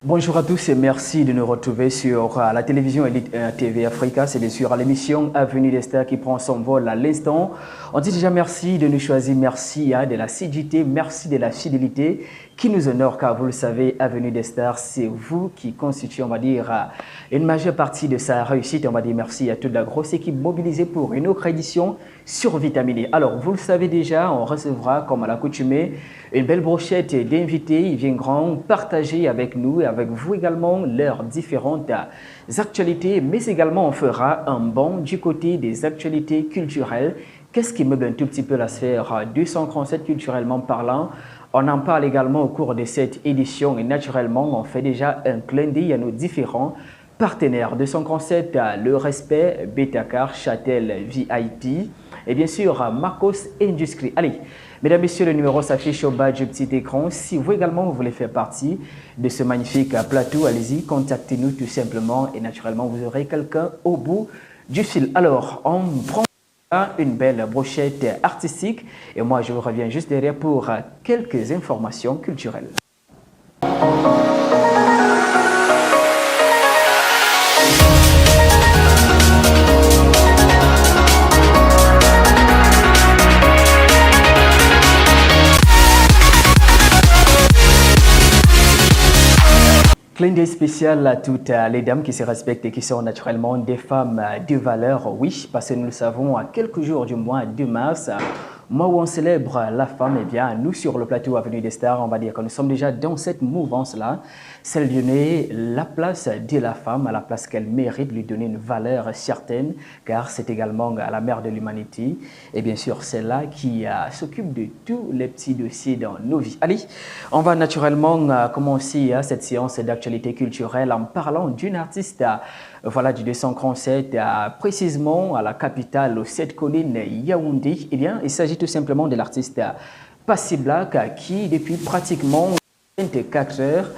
Bonjour à tous et merci de nous retrouver sur la télévision Elite TV Africa. C'est bien sûr l'émission Avenue des Stars qui prend son vol à l'instant. On dit déjà merci de nous choisir, merci de l'assiduité, merci de la fidélité qui nous honore car vous le savez, Avenue des Stars, c'est vous qui constituez, on va dire, une majeure partie de sa réussite. On va dire merci à toute la grosse équipe mobilisée pour une autre édition survitaminée. Alors, vous le savez déjà, on recevra, comme à l'accoutumée, une belle brochette d'invités. Ils viendront partager avec nous et avec vous également leurs différentes actualités, mais également on fera un bond du côté des actualités culturelles. Qu'est-ce qui meuble un tout petit peu la sphère 237 culturellement parlant? On en parle également au cours de cette édition et naturellement, on fait déjà un clin d'œil à nos différents partenaires. 237, Le Respect, Betacar, Châtel VIP et bien sûr Marcos Industrie. Allez, mesdames, messieurs, le numéro s'affiche au bas du petit écran. Si vous également vous voulez faire partie de ce magnifique plateau, allez-y, contactez-nous tout simplement et naturellement vous aurez quelqu'un au bout du fil. Alors, on prend une belle brochette artistique et moi je vous reviens juste derrière pour quelques informations culturelles. Clin d'œil spécial à toutes les dames qui se respectent et qui sont naturellement des femmes de valeur. Oui, parce que nous le savons, à quelques jours du mois de mars, mois où on célèbre la femme, eh bien, nous sur le plateau Avenue des Stars, on va dire que nous sommes déjà dans cette mouvance-là, celle de donner la place de la femme à la place qu'elle mérite, lui donner une valeur certaine, car c'est également la mère de l'humanité. Et bien sûr, c'est là qui s'occupe de tous les petits dossiers dans nos vies. Allez, on va naturellement commencer cette séance d'actualité culturelle en parlant d'une artiste voilà, du 237, précisément à la capitale, aux 7 collines Yaoundé. Eh bien, il s'agit tout simplement de l'artiste Passy Black qui, depuis pratiquement 24 heures,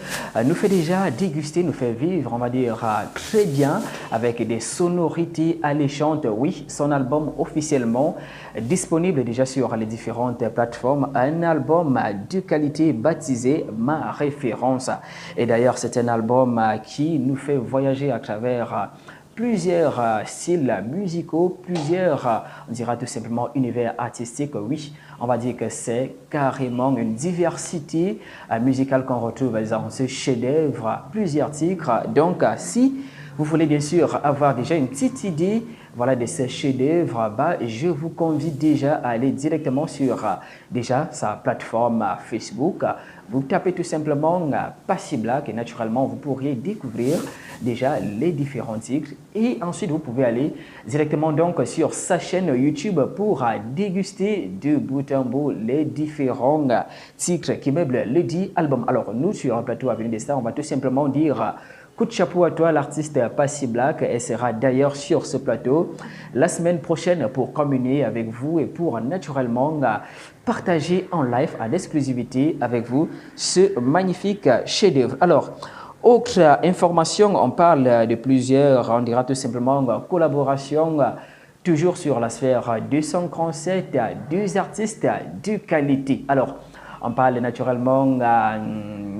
nous fait déjà déguster, nous fait vivre, on va dire, très bien, avec des sonorités alléchantes. Oui, son album officiellement disponible déjà sur les différentes plateformes, un album de qualité baptisé Ma Référence. Et d'ailleurs, c'est un album qui nous fait voyager à travers plusieurs styles musicaux, plusieurs, on dira tout simplement, univers artistiques. Oui, on va dire que c'est carrément une diversité musicale qu'on retrouve dans ce chef-d'œuvre, plusieurs titres. Donc, si vous voulez bien sûr avoir déjà une petite idée voilà, de ces chefs-d'œuvre, je vous convie déjà à aller directement sur déjà sa plateforme Facebook. Vous tapez tout simplement Passy Black et naturellement vous pourriez découvrir déjà les différents titres et ensuite vous pouvez aller directement donc sur sa chaîne YouTube pour déguster de bout en bout les différents titres qui meublent le dit album. Alors nous sur un plateau Avenue des Stars, on va tout simplement dire coup de chapeau à toi l'artiste Passy Black. Elle sera d'ailleurs sur ce plateau la semaine prochaine pour communier avec vous et pour naturellement partager en live en exclusivité avec vous ce magnifique chef-d'œuvre. Alors, autre information, on parle de plusieurs, on dira tout simplement collaborations, toujours sur la sphère 237, deux artistes de qualité. Alors, on parle naturellement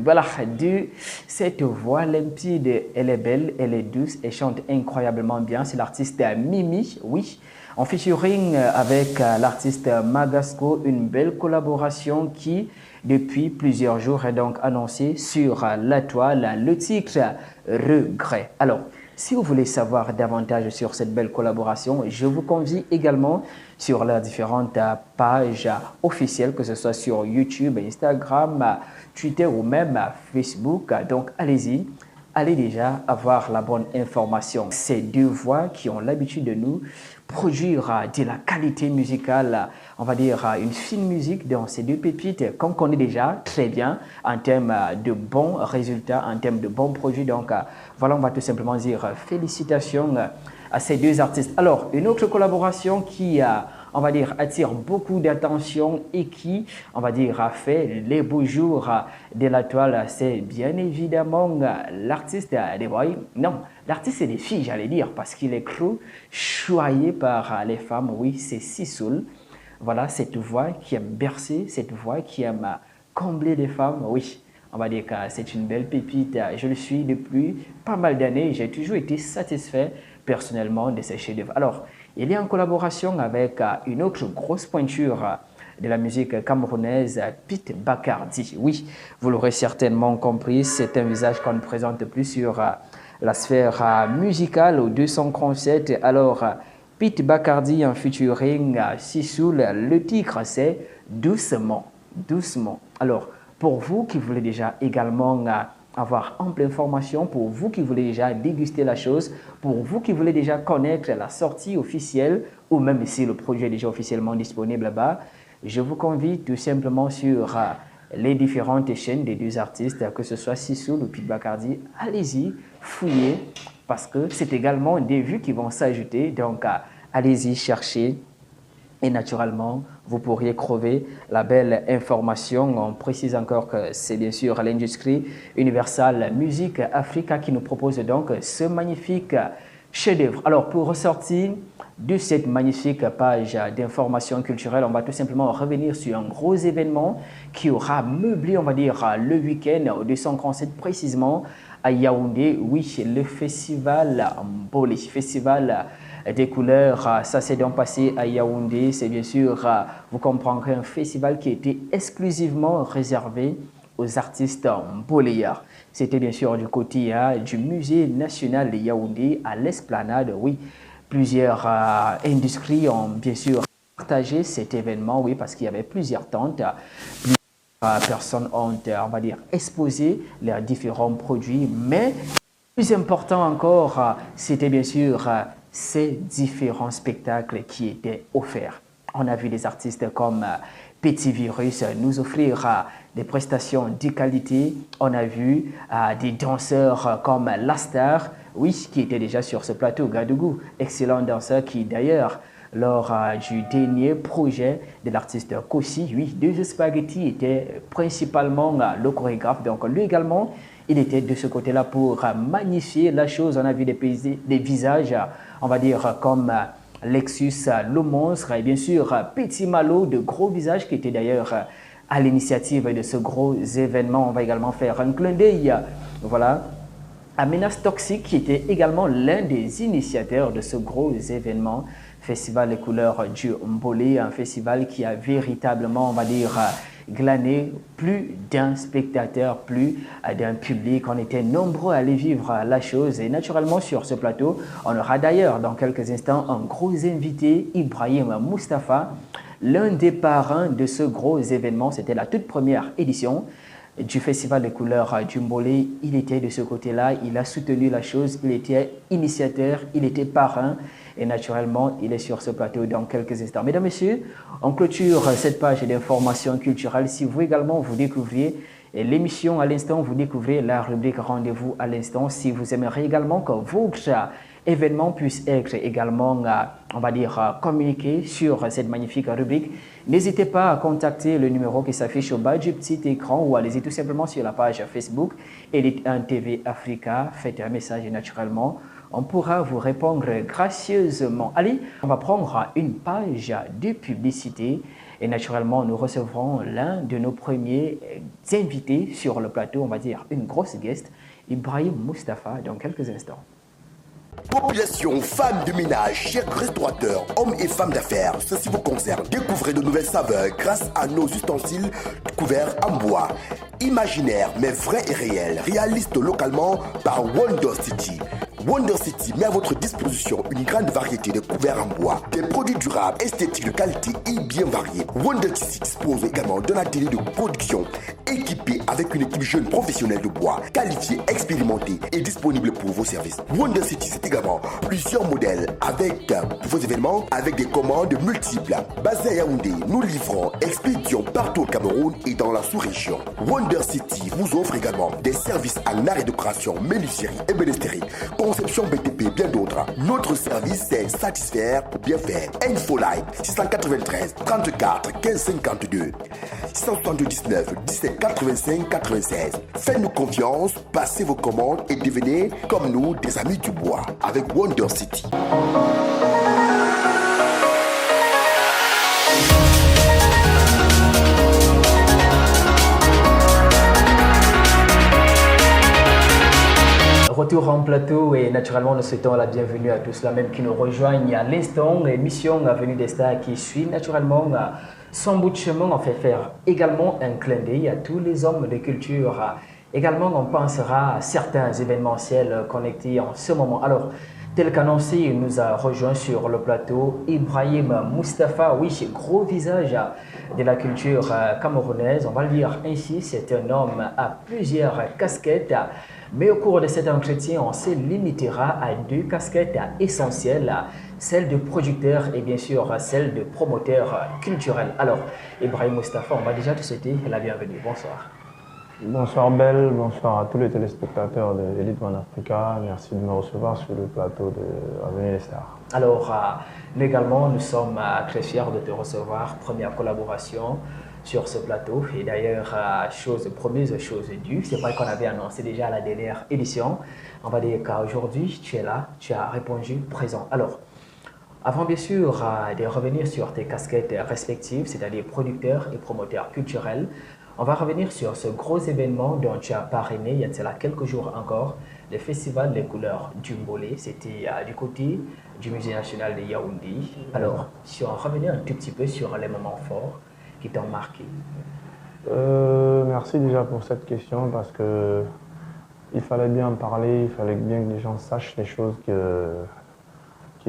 voilà, de cette voix limpide. Elle est belle, elle est douce, elle chante incroyablement bien. C'est l'artiste Mimi, oui. En featuring avec l'artiste Magasco, une belle collaboration qui, depuis plusieurs jours, est donc annoncée sur la toile, le titre Regret. Alors, si vous voulez savoir davantage sur cette belle collaboration, je vous convie également sur leurs différentes pages officielles, que ce soit sur YouTube, Instagram, Twitter ou même Facebook. Donc, allez-y. Allez déjà avoir la bonne information. Ces deux voix qui ont l'habitude de nous produire de la qualité musicale, on va dire une fine musique dans ces deux pépites qu'on connaît déjà très bien en termes de bons résultats, en termes de bons produits. Donc voilà, on va tout simplement dire félicitations à ces deux artistes. Alors, une autre collaboration qui on va dire, attire beaucoup d'attention et qui, on va dire, a fait les beaux jours de la toile, c'est bien évidemment l'artiste des boys. Non, l'artiste des filles, j'allais dire, parce qu'il est cru, choyé par les femmes. Oui, c'est Sissoul. Voilà, cette voix qui aime bercer, cette voix qui aime combler les femmes. Oui, On va dire que c'est une belle pépite. Je le suis depuis pas mal d'années. J'ai toujours été satisfait personnellement de ces chefs-d'œuvre. Alors, il est en collaboration avec une autre grosse pointure de la musique camerounaise, Pete Bacardi. Oui, vous l'aurez certainement compris, c'est un visage qu'on ne présente plus sur la sphère musicale au 237. Alors, Pete Bacardi en featuring Sissoul, le titre c'est Doucement, doucement. Alors, pour vous qui voulez déjà également avoir ample information, pour vous qui voulez déjà déguster la chose, pour vous qui voulez déjà connaître la sortie officielle ou même si le projet est déjà officiellement disponible là-bas, je vous convie tout simplement sur les différentes chaînes des deux artistes, que ce soit Sissoul ou Pete Bacardi. Allez-y, fouillez, parce que c'est également des vues qui vont s'ajouter. Donc, allez-y, cherchez. Et naturellement, vous pourriez crever la belle information. On précise encore que c'est bien sûr l'industrie Universal Music Africa qui nous propose donc ce magnifique chef-d'œuvre. Alors, pour ressortir de cette magnifique page d'information culturelle, on va tout simplement revenir sur un gros événement qui aura meublé, on va dire, le week-end au 237 précisément à Yaoundé. Oui, le festival Mboli, festival des couleurs, ça s'est donc passé à Yaoundé. C'est bien sûr, vous comprendrez, un festival qui était exclusivement réservé aux artistes mboléards. C'était bien sûr du côté du musée national de Yaoundé à l'esplanade. Oui, plusieurs industries ont bien sûr partagé cet événement, oui, parce qu'il y avait plusieurs tentes. Plusieurs personnes ont, on va dire, exposé leurs différents produits, mais plus important encore, c'était bien sûr ces différents spectacles qui étaient offerts. On a vu des artistes comme Petit Virus nous offrir des prestations de qualité. On a vu des danseurs comme Lastar, oui, qui était déjà sur ce plateau, Gadougou, excellent danseur qui d'ailleurs, lors du dernier projet de l'artiste Kossi, oui, Deux Spaghetti était principalement le chorégraphe. Donc lui également, il était de ce côté-là pour magnifier la chose. On a vu des visages, on va dire, comme Lexus, le monstre, et bien sûr Petit Malo, de gros visages qui étaient d'ailleurs à l'initiative de ce gros événement. On va également faire un clin d'œil, voilà, à Menace Toxique qui était également l'un des initiateurs de ce gros événement. Festival des couleurs du Mbolé, un festival qui a véritablement, on va dire, glané plus d'un spectateur, plus d'un public. On était nombreux à aller vivre la chose et naturellement sur ce plateau, on aura d'ailleurs dans quelques instants un gros invité, Ibrahim Moustapha, l'un des parrains de ce gros événement. C'était la toute première édition du Festival des couleurs du Mbolé. Il était de ce côté-là, il a soutenu la chose, il était initiateur, il était parrain et naturellement, il est sur ce plateau dans quelques instants. Mesdames, Messieurs, on clôture cette page d'information culturelle. Si vous également vous découvrez l'émission à l'instant, vous découvrez la rubrique Rendez-vous à l'instant. Si vous aimeriez également que votre événement puisse être également, on va dire, communiqué sur cette magnifique rubrique, n'hésitez pas à contacter le numéro qui s'affiche au bas du petit écran ou allez-y tout simplement sur la page Facebook Elite 1 TV Africa. Faites un message naturellement. On pourra vous répondre gracieusement. Allez, on va prendre une page de publicité et naturellement, nous recevrons l'un de nos premiers invités sur le plateau, on va dire une grosse guest, Ibrahim Moustapha, dans quelques instants. Population, femmes de ménage, chers restaurateurs, hommes et femmes d'affaires, ceci vous concerne. Découvrez de nouvelles saveurs grâce à nos ustensiles couverts en bois. Imaginaire mais vrai et réel, réaliste localement par Wonder City. Wonder City met à votre disposition une grande variété de couverts en bois, des produits durables, esthétiques de qualité et bien variés. Wonder City dispose également d'un atelier de production équipé avec une équipe jeune professionnelle de bois, qualifiée, expérimentée et disponible pour vos services. Wonder City, c'est également plusieurs modèles avec pour vos événements avec des commandes multiples. Basé à Yaoundé, nous livrons, expéditions partout au Cameroun et dans la sous-région. Wonder City vous offre également des services en art et décoration, menuiserie et bénisterie, conception BTP et bien d'autres. Notre service c'est satisfaire pour bien faire. Infolite 693 34 15 52 679 17 85 96. Faites-nous confiance, passez vos commandes et devenez comme nous des amis du bois avec Wonder City. retour en plateau et naturellement nous souhaitons la bienvenue à tous ceux même qui nous rejoignent à l'instant. L'émission Avenue des Stars qui suit naturellement son bout de chemin. On fait faire également un clin d'œil à tous les hommes de culture. Également, on pensera à certains événementiels connectés en ce moment. Alors, tel qu'annoncé, il nous a rejoint sur le plateau Ibrahim Moustapha, oui, gros visage de la culture camerounaise. On va le dire ainsi, c'est un homme à plusieurs casquettes. Mais au cours de cet entretien, on se limitera à deux casquettes essentielles, celle de producteur et bien sûr celle de promoteur culturel. Alors, Ibrahim Moustapha, on va déjà te souhaiter la bienvenue. Bonsoir. Bonsoir Belle, bonsoir à tous les téléspectateurs de Elite One Africa. Merci de me recevoir sur le plateau de Avenue des Stars. Alors, nous également, nous sommes très fiers de te recevoir. Première collaboration sur ce plateau. Et d'ailleurs, chose promise, chose due. C'est vrai qu'on avait annoncé déjà à la dernière édition. On va dire qu'aujourd'hui, tu es là, tu as répondu présent. Alors, avant bien sûr de revenir sur tes casquettes respectives, c'est-à-dire producteur et promoteur culturel, on va revenir sur ce gros événement dont tu as parrainé il y a de cela quelques jours encore, le festival des couleurs du Mbolé. C'était du côté du Musée national de Yaoundé. Alors, si on revenait un tout petit peu sur les moments forts qui t'ont marqué. Merci déjà pour cette question parce que il fallait bien en parler, il fallait bien que les gens sachent les choses qui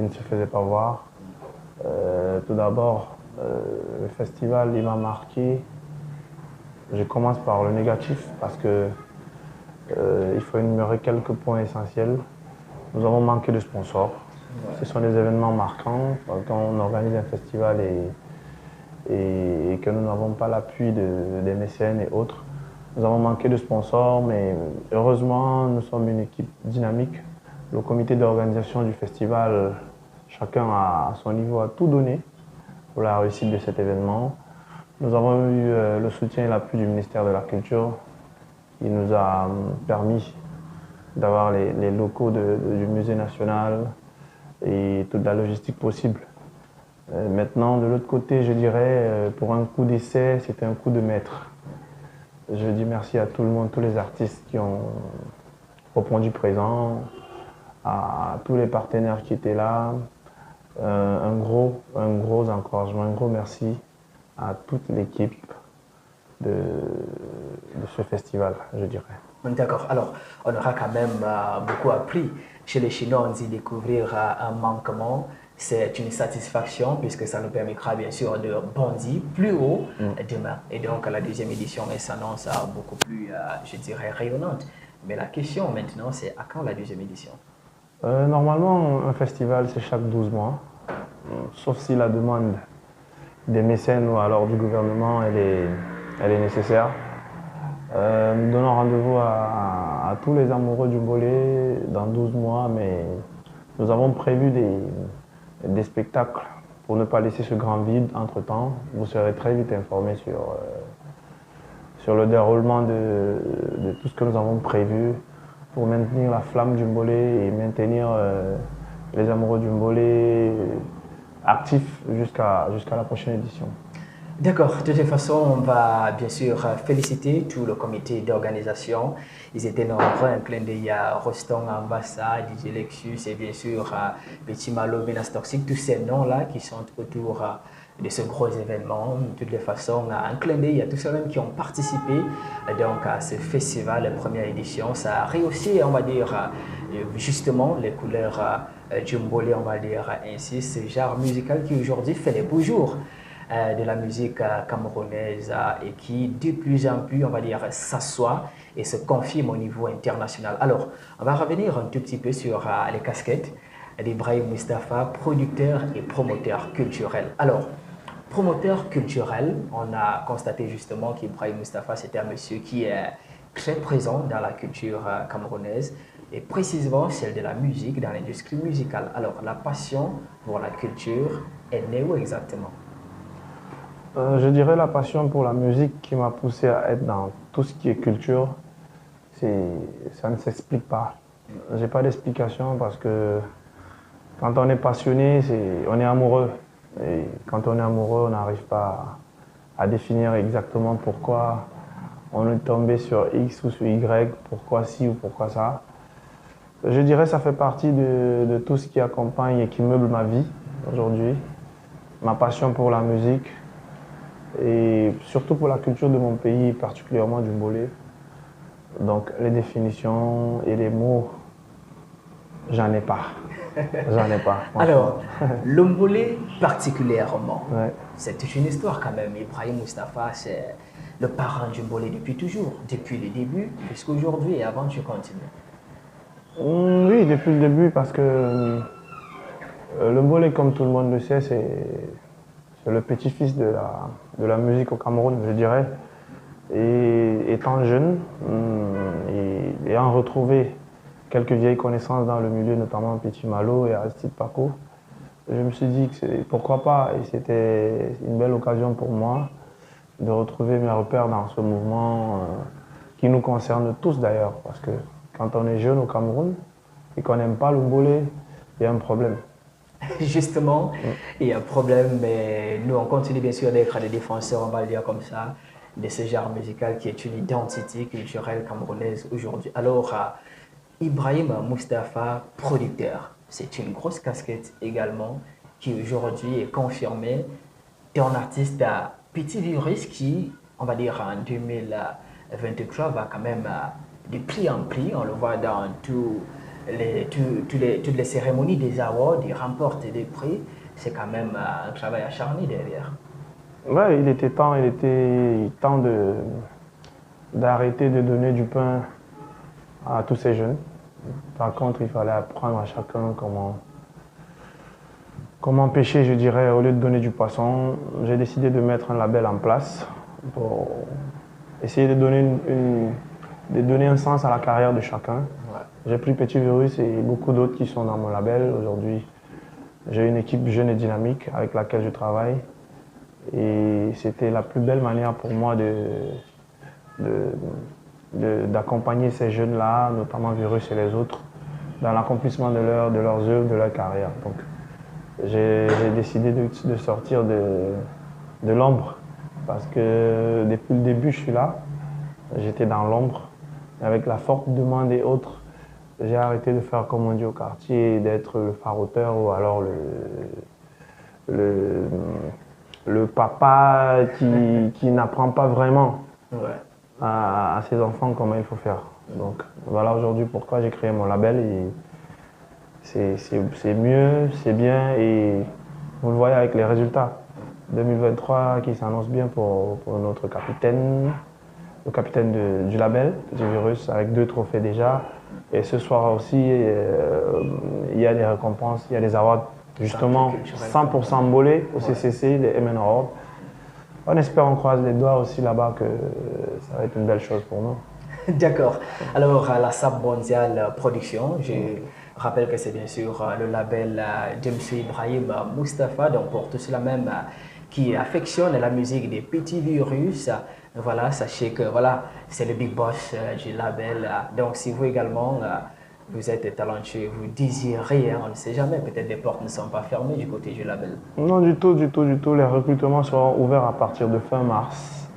ne se faisaient pas voir. Tout d'abord, le festival il m'a marqué. Je commence par le négatif parce que il faut énumérer quelques points essentiels. Nous avons manqué de sponsors. Ouais. Ce sont des événements marquants quand on organise un festival et que nous n'avons pas l'appui des mécènes et autres. Nous avons manqué de sponsors, mais heureusement, nous sommes une équipe dynamique. Le comité d'organisation du festival, chacun à son niveau a tout donné pour la réussite de cet événement. Nous avons eu le soutien et l'appui du ministère de la Culture. Il nous a permis d'avoir les locaux du Musée national et toute la logistique possible. Maintenant, de l'autre côté, je dirais, pour un coup d'essai, c'était un coup de maître. Je dis merci à tout le monde, tous les artistes qui ont répondu présent, à tous les partenaires qui étaient là. Un gros encouragement, un gros merci à toute l'équipe de ce festival, je dirais. D'accord. Alors, on aura quand même beaucoup appris. Chez les Chinois, on dit découvrir un manquement. C'est une satisfaction puisque ça nous permettra bien sûr de bondir plus haut demain. Et donc, la deuxième édition s'annonce beaucoup plus, je dirais, rayonnante. Mais la question maintenant, c'est à quand la deuxième édition? Normalement, un festival, c'est chaque 12 mois. Sauf si la demande des mécènes ou alors du gouvernement, elle est nécessaire. Nous donnons rendez-vous à tous les amoureux du Mbolé dans 12 mois, mais nous avons prévu des spectacles pour ne pas laisser ce grand vide entre-temps. Vous serez très vite informés sur le déroulement de tout ce que nous avons prévu pour maintenir la flamme du Mbolé et maintenir les amoureux du Mbolé actifs jusqu'à la prochaine édition. D'accord. De toute façon, on va bien sûr féliciter tout le comité d'organisation. Ils étaient nombreux, un clin d'œil à Roston, Ambassa, DJ Lexus et bien sûr Petit Malo, Menace Toxique, tous ces noms-là qui sont autour de ce gros événement. De toutes les façons, un clin d'œil à tous ceux qui ont participé donc, à ce festival, la première édition. Ça a rehaussé, on va dire, justement les couleurs du Mbolé, on va dire ainsi, ce genre musical qui aujourd'hui fait les beaux jours de la musique camerounaise et qui de plus en plus, on va dire, s'assoit et se confirme au niveau international. Alors, on va revenir un tout petit peu sur les casquettes d'Ibrahim Moustapha, producteur et promoteur culturel. Alors, promoteur culturel, on a constaté justement qu'Ibrahim Moustapha, c'était un monsieur qui est très présent dans la culture camerounaise et précisément celle de la musique, dans l'industrie musicale. Alors, la passion pour la culture est née où exactement? Je dirais la passion pour la musique qui m'a poussé à être dans tout ce qui est culture, ça ne s'explique pas. J'ai pas d'explication parce que quand on est passionné, on est amoureux. Et quand on est amoureux, on n'arrive pas à définir exactement pourquoi on est tombé sur X ou sur Y, pourquoi ci ou pourquoi ça. Je dirais que ça fait partie de tout ce qui accompagne et qui meuble ma vie aujourd'hui. Ma passion pour la musique et surtout pour la culture de mon pays, particulièrement du Mbolé. Donc les définitions et les mots, j'en ai pas. J'en ai pas. Alors, le Mbolé particulièrement, Ouais. c'est toute une histoire quand même. Ibrahim Moustapha, c'est le parent du Mbolé depuis toujours, depuis le début jusqu'à aujourd'hui et avant tu continues. Oui, depuis le début, parce que le Mbolé, comme tout le monde le sait, c'est le petit-fils de la musique au Cameroun, je dirais. Et étant jeune, et ayant retrouvé quelques vieilles connaissances dans le milieu, notamment Petit Malo et Aristide Paco, je me suis dit que pourquoi pas, et c'était une belle occasion pour moi de retrouver mes repères dans ce mouvement qui nous concerne tous d'ailleurs, parce que quand on est jeune au Cameroun et qu'on n'aime pas le Mbolé, il y a un problème. Justement, il y a un problème, mais nous on continue bien sûr d'être des défenseurs, on va le dire comme ça, de ce genre musical qui est une identité culturelle camerounaise aujourd'hui. Alors, Ibrahim Moustapha, producteur, c'est une grosse casquette également qui aujourd'hui est confirmée. Tu es un artiste à petit virus qui, on va dire en 2023, va quand même de pli en pli. On le voit dans toutes les cérémonies des awards, il remporte des prix. C'est quand même un travail acharné derrière. Ouais, il était temps d'arrêter de donner du pain à tous ces jeunes. Par contre, il fallait apprendre à chacun comment pêcher, je dirais, au lieu de donner du poisson. J'ai décidé de mettre un label en place pour essayer de donner un sens à la carrière de chacun. Ouais. J'ai pris Petit Virus et beaucoup d'autres qui sont dans mon label. Aujourd'hui, j'ai une équipe jeune et dynamique avec laquelle je travaille. Et c'était la plus belle manière pour moi d'accompagner ces jeunes-là, notamment Virus et les autres, dans l'accomplissement de leurs œuvres, de leur carrière. Donc, j'ai décidé de sortir de l'ombre parce que depuis le début, je suis là. J'étais dans l'ombre. Avec la forte demande et autres, j'ai arrêté de faire comme on dit au quartier, d'être le faroteur ou alors le papa qui n'apprend pas vraiment à ses enfants comment il faut faire. Donc voilà aujourd'hui pourquoi j'ai créé mon label et c'est mieux, c'est bien et vous le voyez avec les résultats. 2023 qui s'annonce bien pour notre capitaine, le capitaine du label, Petit Virus, avec 2 trophées déjà. Et ce soir aussi, il y a des récompenses, il y a des awards, justement 100% Mbolé au CCC, les MN Awards. On espère, on croise les doigts aussi là-bas que ça va être une belle chose pour nous. D'accord. Alors, la SAP Mondial Production, je rappelle que c'est bien sûr le label de M. Ibrahim Moustapha, donc pour tout cela même qui affectionne la musique des Petits Virus. Voilà, sachez que voilà, c'est le big boss du label. Donc, si vous également, vous êtes talentueux, vous désirez, on ne sait jamais, peut-être des portes ne sont pas fermées du côté du label. Non, du tout, du tout, du tout. Les recrutements seront ouverts à partir de fin mars.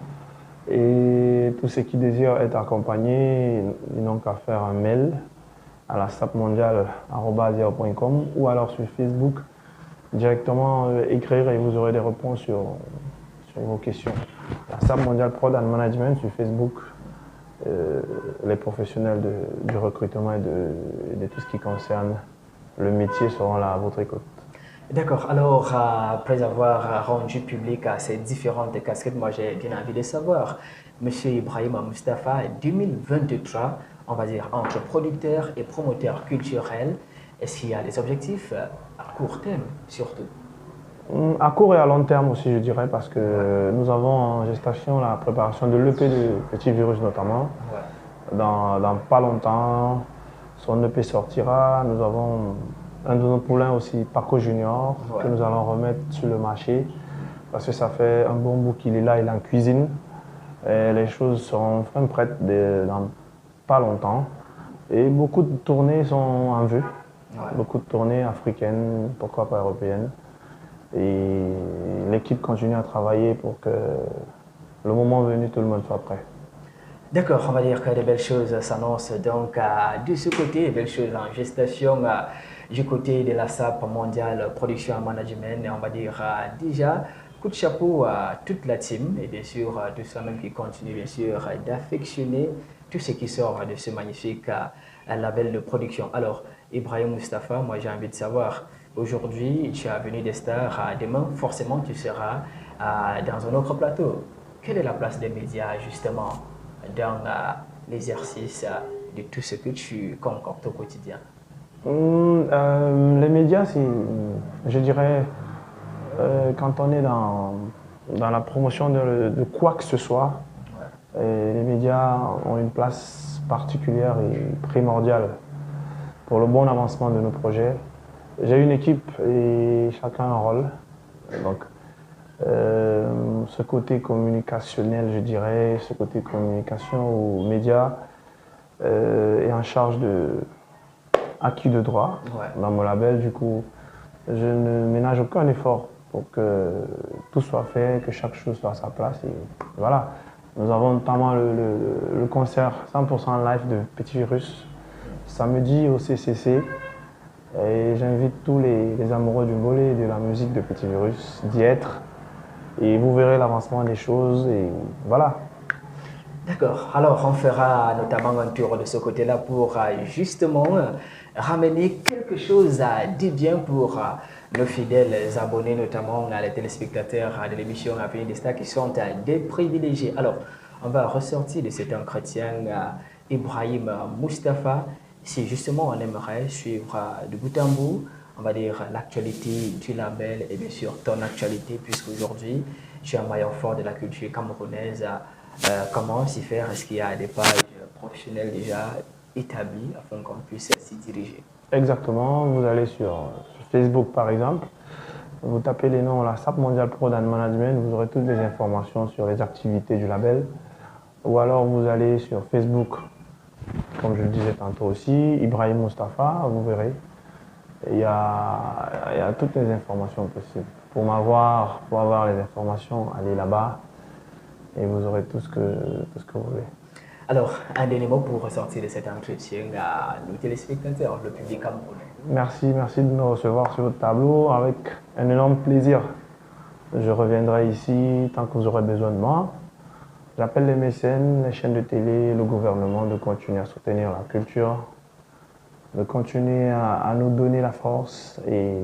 Et tous ceux qui désirent être accompagnés, ils n'ont qu'à faire un mail à la sapmondial@yahoo.com ou alors sur Facebook, directement écrire et vous aurez des réponses sur vos questions. La SAP Mondial Prod and Management sur Facebook, les professionnels du recrutement et de tout ce qui concerne le métier seront là à votre écoute. D'accord. Alors, après avoir rendu public à ces différentes casquettes, moi j'ai bien envie de savoir, Monsieur Ibrahim Moustapha, 2023, on va dire entre producteur et promoteur culturel, est-ce qu'il y a des objectifs à court terme surtout? À court et à long terme aussi, je dirais, parce que nous avons en gestation la préparation de l'EP de Petit Virus notamment. Ouais. Dans pas longtemps, son EP sortira. Nous avons un de nos poulains aussi, Paco Junior, que nous allons remettre sur le marché parce que ça fait un bon bout qu'il est là, il est en cuisine. Et les choses seront enfin prêtes dans pas longtemps. Et beaucoup de tournées sont en vue. Ouais. Beaucoup de tournées africaines, pourquoi pas européennes. Et l'équipe continue à travailler pour que le moment venu, tout le monde soit prêt. D'accord, on va dire que de belles choses s'annoncent donc de ce côté, belles choses en gestation du côté de la SAP mondiale production et management. Et on va dire déjà, coup de chapeau à toute la team et bien sûr tout ceux même qui continue bien sûr d'affectionner tout ce qui sort de ce magnifique label de production. Alors, Ibrahim Mustapha, moi j'ai envie de savoir, aujourd'hui tu as venu des stars, demain forcément tu seras dans un autre plateau. Quelle est la place des médias justement dans l'exercice de tout ce que tu concoctes au quotidien? Les médias, je dirais, quand on est dans la promotion de quoi que ce soit, les médias ont une place particulière et primordiale pour le bon avancement de nos projets. J'ai une équipe et chacun a un rôle. Donc, ce côté communicationnel, je dirais, ce côté communication aux médias est en charge de acquis de droit dans mon label. Du coup, je ne ménage aucun effort pour que tout soit fait, que chaque chose soit à sa place. Et voilà. Nous avons notamment le concert 100% live de Petit Virus samedi au CCC. Et j'invite tous les amoureux du volley et de la musique de Petit Virus d'y être. Et vous verrez l'avancement des choses et voilà. D'accord. Alors, on fera notamment un tour de ce côté-là pour justement ramener quelque chose de bien pour nos fidèles abonnés, notamment les téléspectateurs de l'émission Avenir des Stars qui sont des privilégiés. Alors, on va ressortir de cet entretien Ibrahim Mustapha. Si justement on aimerait suivre de bout en bout, on va dire l'actualité du label et bien sûr ton actualité, puisqu'aujourd'hui tu es un maillon fort de la culture camerounaise. Comment s'y faire? Est-ce qu'il y a des pages professionnelles déjà établies afin qu'on puisse s'y diriger? Exactement, vous allez sur Facebook par exemple, vous tapez les noms la SAP Mondial Pro and Management, vous aurez toutes les informations sur les activités du label. Ou alors vous allez sur Facebook, comme je le disais tantôt aussi, Ibrahim Mustapha, vous verrez. Il y a toutes les informations possibles. Pour avoir les informations, allez là-bas et vous aurez tout ce que vous voulez. Alors, un dernier mot pour ressortir de cet entretien à nos téléspectateurs, le public camerounais. Merci de nous recevoir sur votre tableau avec un énorme plaisir. Je reviendrai ici tant que vous aurez besoin de moi. J'appelle les mécènes, les chaînes de télé, le gouvernement de continuer à soutenir la culture, de continuer à nous donner la force. Et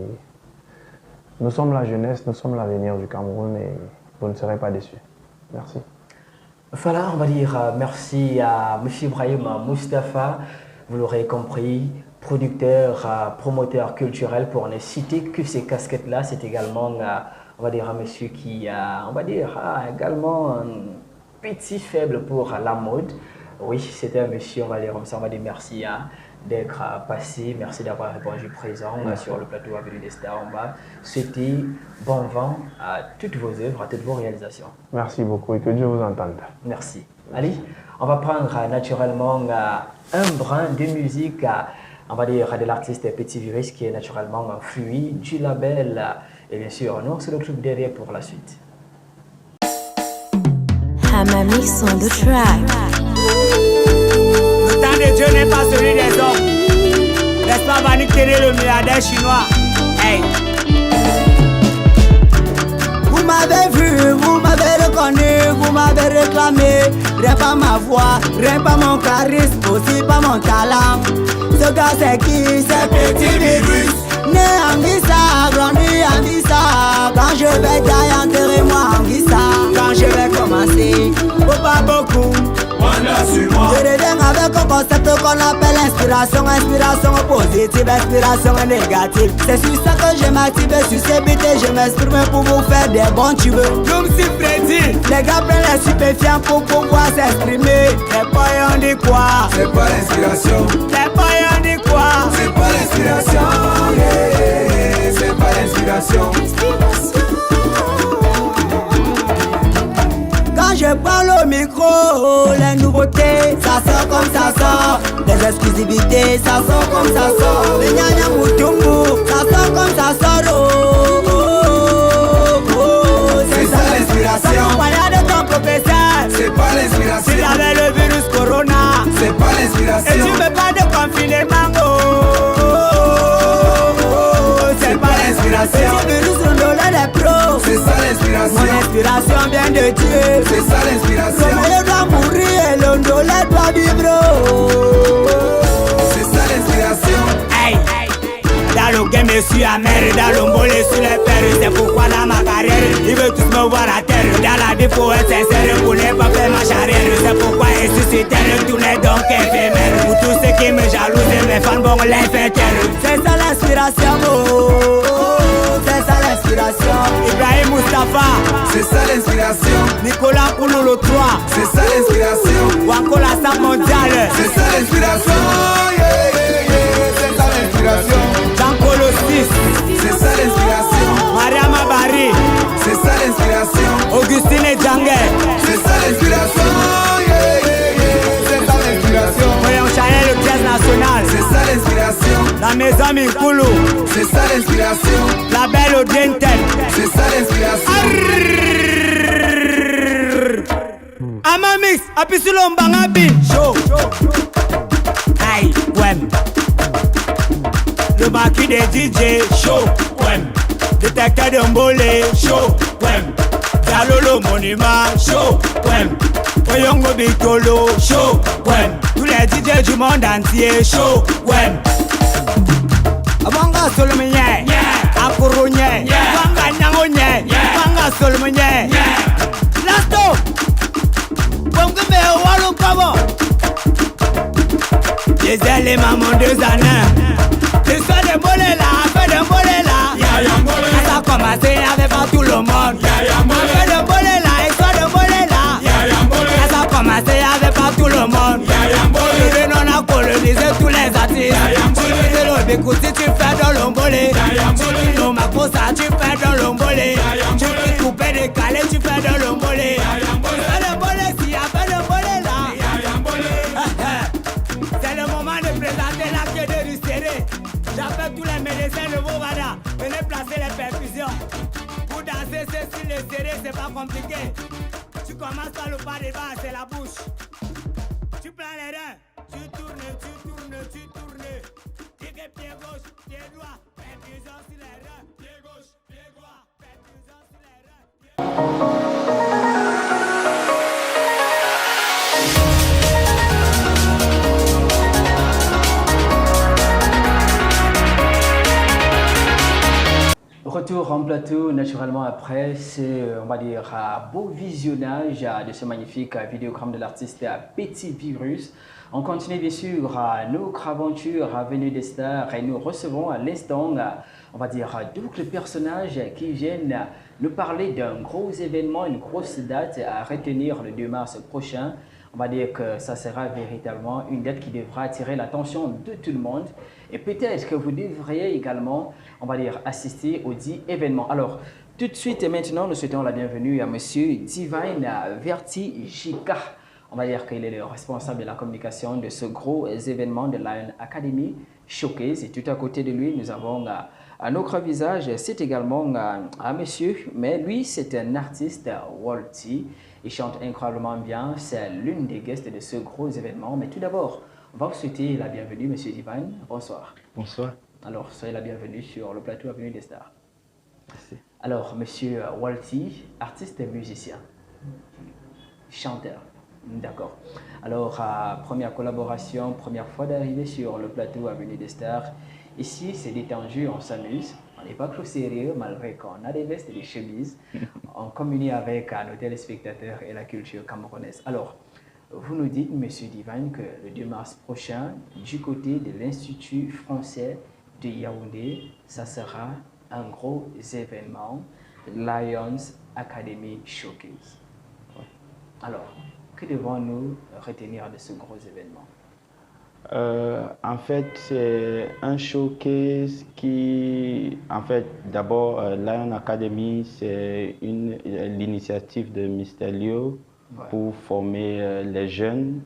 nous sommes la jeunesse, nous sommes l'avenir du Cameroun et vous ne serez pas déçus. Merci. Voilà, on va dire merci à M. Ibrahim Mustapha, vous l'aurez compris, producteur, promoteur culturel, pour ne citer que ces casquettes-là. C'est également, on va dire, un monsieur qui on va dire, a également un petit faible pour la mode. Oui, c'était un monsieur, on va dire comme ça, on va dire merci d'être passé, merci d'avoir répondu présent sur le plateau Avenir des Stars. On va souhaiter bon vent à toutes vos œuvres, à toutes vos réalisations. Merci beaucoup et que Dieu vous entende. Merci. Allez, on va prendre naturellement un brin de musique, on va dire de l'artiste Petit Virus qui est naturellement un fruit du label. Et bien sûr, nous on se retrouve derrière pour la suite. Hamamix on the track. Le temps de Dieu n'est pas celui des hommes. N'est-ce pas Vanik Télé, le milliardaire chinois? Hey. Vous m'avez vu, vous m'avez reconnu, vous m'avez réclamé. Rien pas ma voix, rien pas mon charisme, aussi pas mon talent. Ce gars c'est qui? C'est Petit Virus. Né en Guissa, grandi en Guissa. Quand je vais tailler, enterrez-moi en Guissa. Quand je vais commencer, faut pas beaucoup. Je reviens avec un concept qu'on appelle inspiration. Inspiration positive, inspiration négative. C'est sur ça que je m'active, sur ces beats je m'exprime pour vous faire des bons tubes. Comme si Freddy, les gars prennent les stupéfiants pour pouvoir s'exprimer. Les païens dit quoi? C'est pas l'inspiration. Les païens dit quoi? C'est pas l'inspiration. Yeah, c'est pas l'inspiration. Quand je parle au micro, les nouveautés, ça sort comme ça sort. Les exclusivités, ça sort comme ça sort. Les gnagnas moutoumou, ça sort comme ça sort. Oh, oh, oh, oh. C'est ça l'inspiration. C'est de ton professeur. C'est pas l'inspiration. S'il avait le virus l'inspiration. Et tu me parles de confinement, c'est pas l'inspiration. Et tu me rouses le des pros. C'est ça l'inspiration. Mon inspiration vient de Dieu. C'est ça l'inspiration. Le meilleur doit mourir et le ndolé doit vivre. C'est ça l'inspiration. Hey. Dans le game, je suis amer. Dans le mollet, sur les pères. C'est pourquoi dans ma carrière, ils veulent tous me voir à terre. Dans la vie, faut être sincère pour ne pas faire marche arrière. C'est pourquoi je suis sur terre, tout n'est donc éphémère. Pour tous ceux qui me jalousent, mes fans vont les faire taire. C'est ça l'inspiration, c'est ça l'inspiration. Ibrahim Mustafa, C'est ça l'inspiration. Nicolas Kouloulou 3, C'est ça l'inspiration. Wanko la star mondiale. C'est ça l'inspiration. Yeah, yeah, yeah. C'est ça l'inspiration. Jean-Colo 6, C'est ça l'inspiration. Mariama Bari, C'est ça l'inspiration. Augustine Djangé, C'est ça l'inspiration. Yeah, yeah, yeah. C'est ça l'inspiration. Voyons Chanel, le pièce nationale. C'est ça l'inspiration. La maison Minkoulou, C'est ça l'inspiration. la belle Audienten. C'est ça l'inspiration. Amamix, Apisulo Mbangabi, show. Aïe, ouais. Le maquis des DJ, show, ouais. Détecteur de Mbolé, show, ouais. Dialolo Monument, show, ouais. Oyongo Bitolo, show, ouais. Tous les DJ du monde entier, show, ouais. Abanga Solomnye, Akoronye, Wanga Nyangonye, Wanga Solomnye, Lasto, Bongbe Walo Kabo, les éléments mon 2 années. L'histoire de Mbolela, affaire de Mbolela. Ça a commencé avec pas tout le monde. Affaire de Mbolela, histoire de Mbolela. Ça a commencé avec pas tout le monde. Le non a colonisé tous les artistes. Tu le bécouti, tu fais dans l'ombolé. Tu le makosa, tu fais dans l'ombolé. Tu peux couper, décaler, tu fais dans l'ombolé. Affaire de Mbolela, si affaire de Mbolela. C'est le moment de présenter l'acte de Russeré. J'appelle tous les médecins de Bovada. Venez placer les perfusions. Pour danser ce style de serré, c'est pas compliqué. Tu commences par le pas des bas, c'est la bouche. Tu prends les reins. Tu tournes, tu tournes, tu tournes. Pied gauche, pied droit. Perfusion sur les reins. Pied gauche, pied droit. Perfusion sur les reins. Retour en plateau, naturellement après, c'est, on va dire, un beau visionnage de ce magnifique vidéogramme de l'artiste Petit Virus. On continue bien sûr notre aventure à Venue des Stars et nous recevons à l'instant, on va dire, d'autres personnages qui viennent nous parler d'un gros événement, une grosse date à retenir le 2 mars prochain. On va dire que ça sera véritablement une date qui devra attirer l'attention de tout le monde. Et peut-être que vous devriez également, on va dire, assister au dit événement. Alors, tout de suite et maintenant, nous souhaitons la bienvenue à Monsieur Divine Vertigika. On va dire qu'il est le responsable de la communication de ce gros événement de Lion Academy Showcase. Et tout à côté de lui, nous avons un autre visage. C'est également un monsieur, mais lui, c'est un artiste Walty. Il chante incroyablement bien. C'est l'une des guests de ce gros événement. Mais tout d'abord, on va vous souhaiter la bienvenue, Monsieur Divine. Bonsoir. Bonsoir. Alors, soyez la bienvenue sur le plateau Avenue des Stars. Merci. Alors, Monsieur Walty, artiste et musicien, chanteur. D'accord. Alors, première collaboration, première fois d'arriver sur le plateau Avenue des Stars. Ici, c'est détendu, on s'amuse. On n'est pas trop sérieux, malgré qu'on a des vestes et des chemises. On communie avec nos téléspectateurs et la culture camerounaise. Alors, vous nous dites, Monsieur Divine, que le 2 mars prochain, du côté de l'Institut français de Yaoundé, ça sera un gros événement, Lions Academy Showcase. Alors, que devons-nous retenir de ce gros événement? En fait, c'est un showcase qui, en fait, d'abord, Lion Academy, c'est l'initiative de Mr. Lio pour former les jeunes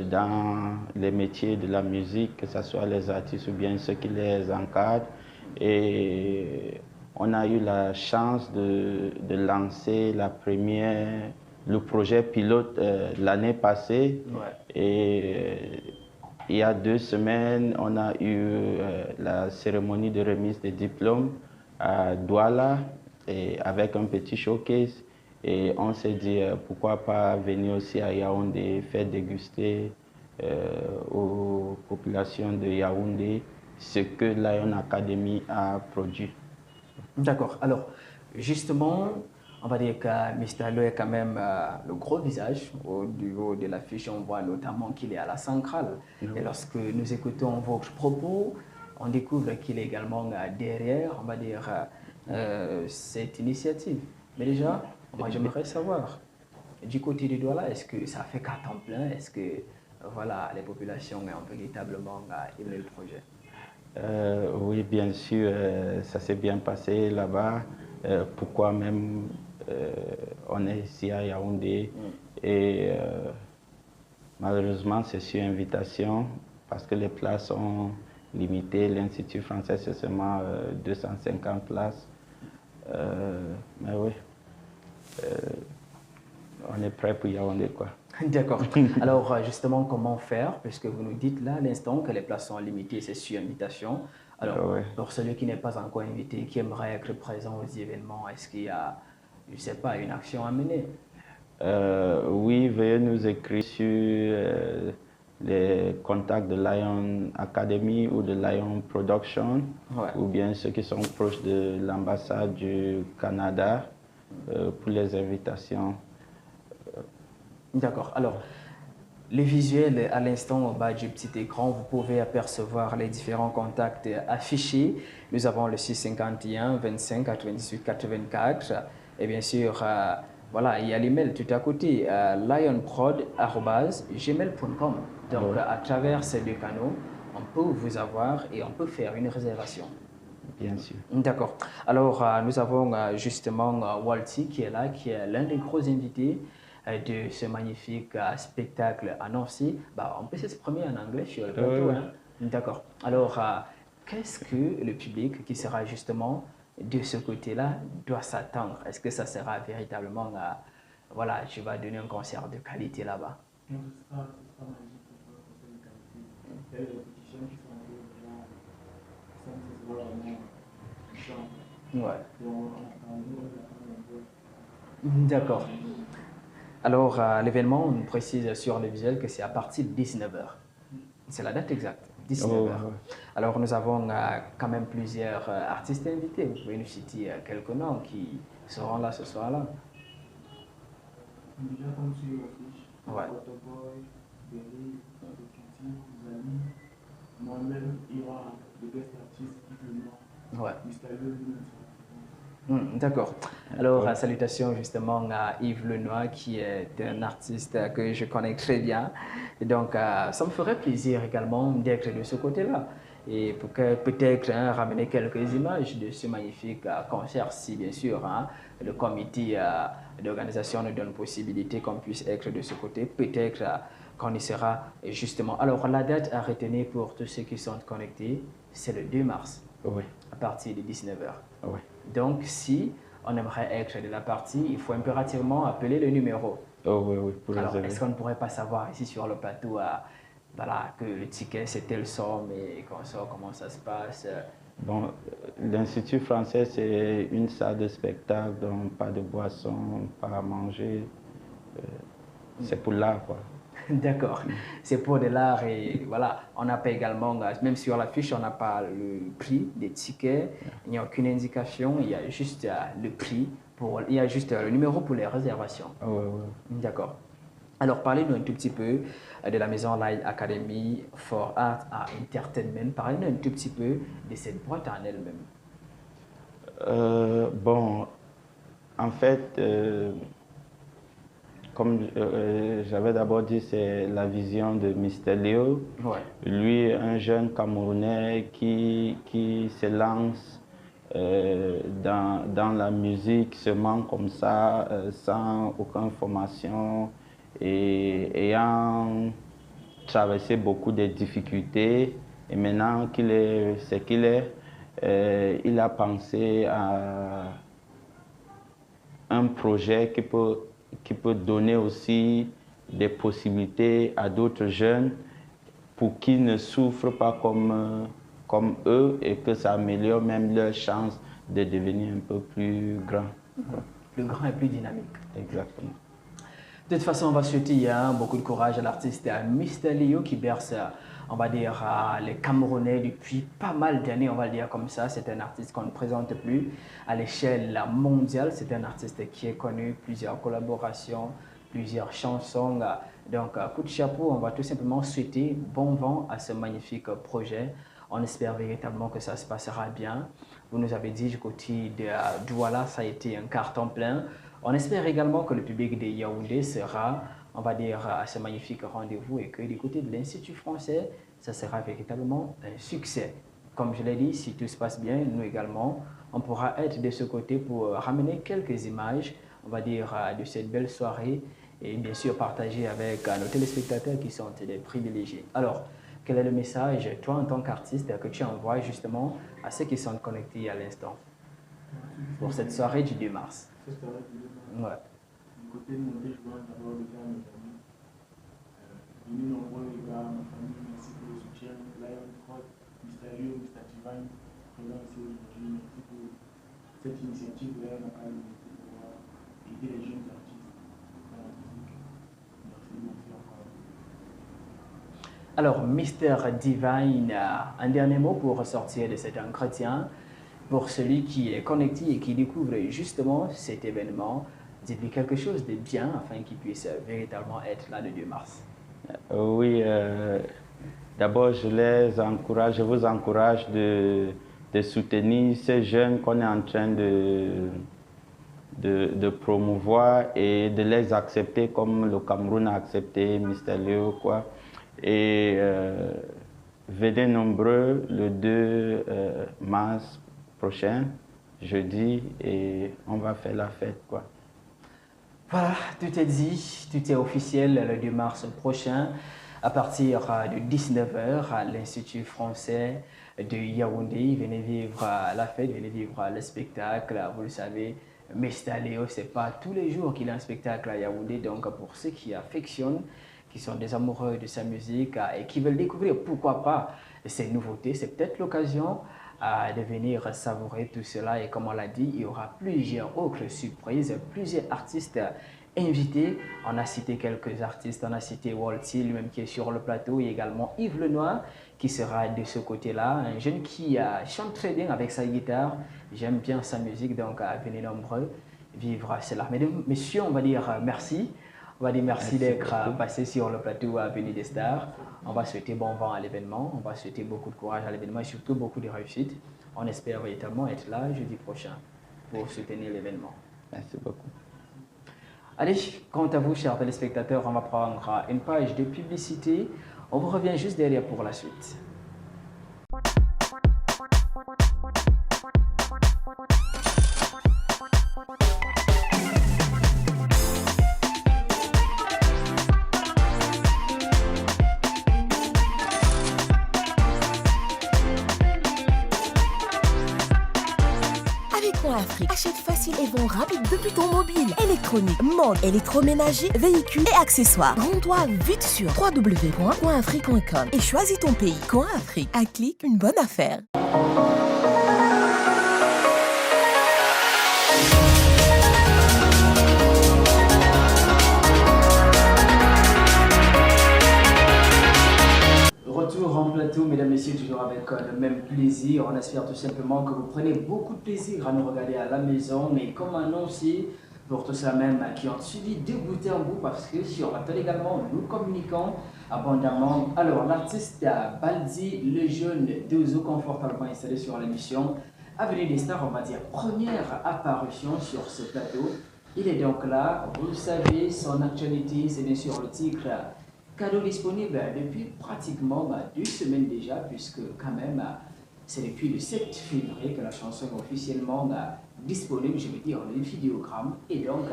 dans les métiers de la musique, que ce soit les artistes ou bien ceux qui les encadrent. Et on a eu la chance de lancer le projet pilote l'année passée. Et il y a 2 semaines, on a eu la cérémonie de remise des diplômes à Douala et avec un petit showcase. Et on s'est dit pourquoi pas venir aussi à Yaoundé, faire déguster aux populations de Yaoundé ce que Lion Academy a produit. D'accord. Alors, justement, on va dire que Mr. Lo est quand même le gros visage au niveau de l'affiche. On voit notamment qu'il est à la centrale. Et lorsque nous écoutons vos propos, on découvre qu'il est également derrière, on va dire, cette initiative. Mais déjà, moi, j'aimerais savoir, du côté du Douala, est-ce que ça fait qu'à temps plein? Est-ce que voilà, les populations ont véritablement aimé le projet? Oui, bien sûr, ça s'est bien passé là-bas. Pourquoi même on est ici à Yaoundé et malheureusement c'est sur invitation parce que les places sont limitées. L'Institut français c'est seulement 250 places. Mais oui, on est prêt pour Yaoundé quoi. D'accord. Alors justement, comment faire? Puisque vous nous dites là à l'instant que les places sont limitées, c'est sur invitation. Alors, pour celui qui n'est pas encore invité, qui aimerait être présent aux événements, est-ce qu'il y a, je ne sais pas, une action à mener? Oui, veuillez nous écrire sur les contacts de Lion Academy ou de Lion Production, ou bien ceux qui sont proches de l'ambassade du Canada pour les invitations. D'accord. Alors, les visuels à l'instant au bas du petit écran, vous pouvez apercevoir les différents contacts affichés. Nous avons le 651 25 98 84 et bien sûr, voilà, il y a l'email tout à côté, lionprod@gmail.com. Donc, à travers ces 2 canaux, on peut vous avoir et on peut faire une réservation. Bien sûr. D'accord. Alors, nous avons justement Walty qui est là, qui est l'un des gros invités de ce magnifique spectacle annoncé. Bah, on peut s'exprimer en anglais sur le plateau. Hein? D'accord. Alors, qu'est-ce que le public qui sera justement de ce côté-là doit s'attendre? Est-ce que ça sera véritablement, voilà, tu vas donner un concert de qualité là-bas? Non, ce sera magique, ce sera un concert de qualité. Il y a les répétitions qui sont un peu déjà, ça ne se voit vraiment chant. Ouais. Donc, on va attendre un peu. D'accord. Alors, l'événement, on précise sur le visuel que c'est à partir de 19h. C'est la date exacte, 19h. Alors, nous avons quand même plusieurs artistes invités. Vous pouvez nous citer quelques noms qui seront là ce soir-là. Déjà, comme sur l'affiche, Waterboy, Berry, Kitty, Zali, moi-même, il y aura le guest artiste Yves Lenoir, Mr. lui-même. D'accord. Alors, salutations justement à Yves Lenoir, qui est un artiste que je connais très bien. Et donc, ça me ferait plaisir également d'être de ce côté-là. Et pour que peut-être ramener quelques images de ce magnifique concert, si bien sûr le comité d'organisation nous donne possibilité qu'on puisse être de ce côté. Peut-être qu'on y sera justement. Alors, la date à retenir pour tous ceux qui sont connectés, c'est le 2 mars. Oui. À partir de 19h. Oui. Donc, si on aimerait être de la partie, il faut impérativement appeler le numéro. Oui, pour alors, est-ce qu'on ne pourrait pas savoir ici sur le plateau voilà, que le ticket c'est telle somme et qu'on sort comment ça se passe? Bon, l'Institut français c'est une salle de spectacle, donc pas de boisson, pas à manger. C'est pour l'art quoi. D'accord, c'est pour de l'art et voilà, on n'a pas également, même sur la fiche, on n'a pas le prix des tickets, il n'y a aucune indication, il y a juste le prix, il y a juste le numéro pour les réservations. D'accord. Alors, parlez-nous un tout petit peu de la maison Lion Academy for Art and Entertainment. Parlez-nous un tout petit peu de cette boîte en elle-même. Bon, en fait, comme j'avais d'abord dit, c'est la vision de Mr. Léo. Lui, un jeune Camerounais qui se lance dans la musique seulement comme ça, sans aucune formation et ayant traversé beaucoup de difficultés. Et maintenant qu'il est ce qu'il est, il a pensé à un projet qui peut donner aussi des possibilités à d'autres jeunes pour qu'ils ne souffrent pas comme eux et que ça améliore même leur chance de devenir un peu plus grand. Plus grand et plus dynamique. Exactement. De toute façon, on va souhaiter beaucoup de courage à l'artiste Mr Leo qui berce, on va dire, les Camerounais depuis pas mal d'années, on va le dire comme ça. C'est un artiste qu'on ne présente plus à l'échelle mondiale. C'est un artiste qui est connu, plusieurs collaborations, plusieurs chansons. Donc, coup de chapeau, on va tout simplement souhaiter bon vent à ce magnifique projet. On espère véritablement que ça se passera bien. Vous nous avez dit du côté de Douala, ça a été un carton plein. On espère également que le public de Yaoundé sera, on va dire, à ce magnifique rendez-vous et que du côté de l'Institut français, ça sera véritablement un succès. Comme je l'ai dit, si tout se passe bien, nous également, on pourra être de ce côté pour ramener quelques images, on va dire, de cette belle soirée et bien sûr partager avec nos téléspectateurs qui sont des privilégiés. Alors, quel est le message, toi en tant qu'artiste, que tu envoies justement à ceux qui sont connectés à l'instant pour cette soirée du 2 mars? Cette soirée du 2 mars. Ouais. Du côté de mon je dois d'abord le faire à mes amis. Venus nombreux les gars, ma famille, merci pour le soutien. Lion Prod, Mr. Leo, Mr. Divine, présent ici aujourd'hui. Merci pour cette initiative de Lion Academy pour pouvoir aider les jeunes artistes dans la musique. Merci encore. Alors, Mr. Divine, un dernier mot pour ressortir de cet entretien. Pour celui qui est connecté et qui découvre justement cet événement, dites-lui quelque chose de bien afin qu'il puisse véritablement être là le 2 mars. Oui, d'abord je vous encourage de soutenir ces jeunes qu'on est en train de promouvoir et de les accepter comme le Cameroun a accepté Mr. Leo, quoi. Et venez nombreux le 2 mars prochain, jeudi, et on va faire la fête, quoi. Voilà, tout est dit, tout est officiel le 2 mars prochain à partir de 19h à l'Institut français de Yaoundé. Venez vivre la fête, venez vivre le spectacle. Vous le savez, Mr. Leo, c'est pas tous les jours qu'il a un spectacle à Yaoundé. Donc pour ceux qui affectionnent, qui sont des amoureux de sa musique et qui veulent découvrir, pourquoi pas, ces nouveautés, c'est peut-être l'occasion de venir savourer tout cela. Et comme on l'a dit, il y aura plusieurs autres surprises, plusieurs artistes invités. On a cité quelques artistes, on a cité Walty, lui-même qui est sur le plateau, et également Yves Lenoir qui sera de ce côté-là, un jeune qui chante très bien avec sa guitare. J'aime bien sa musique, donc venez nombreux vivre cela. Mesdames, messieurs, on va dire merci. On va dire merci d'être passé sur le plateau à Avenue des Stars. On va souhaiter bon vent à l'événement, on va souhaiter beaucoup de courage à l'événement et surtout beaucoup de réussite. On espère véritablement être là jeudi prochain pour soutenir l'événement. Merci beaucoup. Allez, quant à vous, chers téléspectateurs, on va prendre une page de publicité. On vous revient juste derrière pour la suite. Afrique. Achète facile et vend rapide depuis ton mobile. Électronique, mode, électroménager, véhicules et accessoires. Rends-toi vite sur www.coinafrique.com et choisis ton pays. Coin Afrique. Un clic, une bonne affaire. Retour en plateau, mesdames, messieurs, toujours avec le même plaisir. On espère tout simplement que vous prenez beaucoup de plaisir à nous regarder à la maison. Mais comme annoncé, pour tous ceux même qui ont suivi de bout en bout, parce que sur la télé également, nous communiquons abondamment. Alors, l'artiste Baldi, le jeune Dozo, confortablement installé sur l'émission Avenue des Stars, on va dire première apparition sur ce plateau. Il est donc là, vous le savez, son actualité, c'est bien sûr le titre cadeau disponible depuis pratiquement 2 semaines déjà, puisque quand même, c'est depuis le 7 février que la chanson est officiellement disponible, je veux dire, le vidéogramme. Et donc,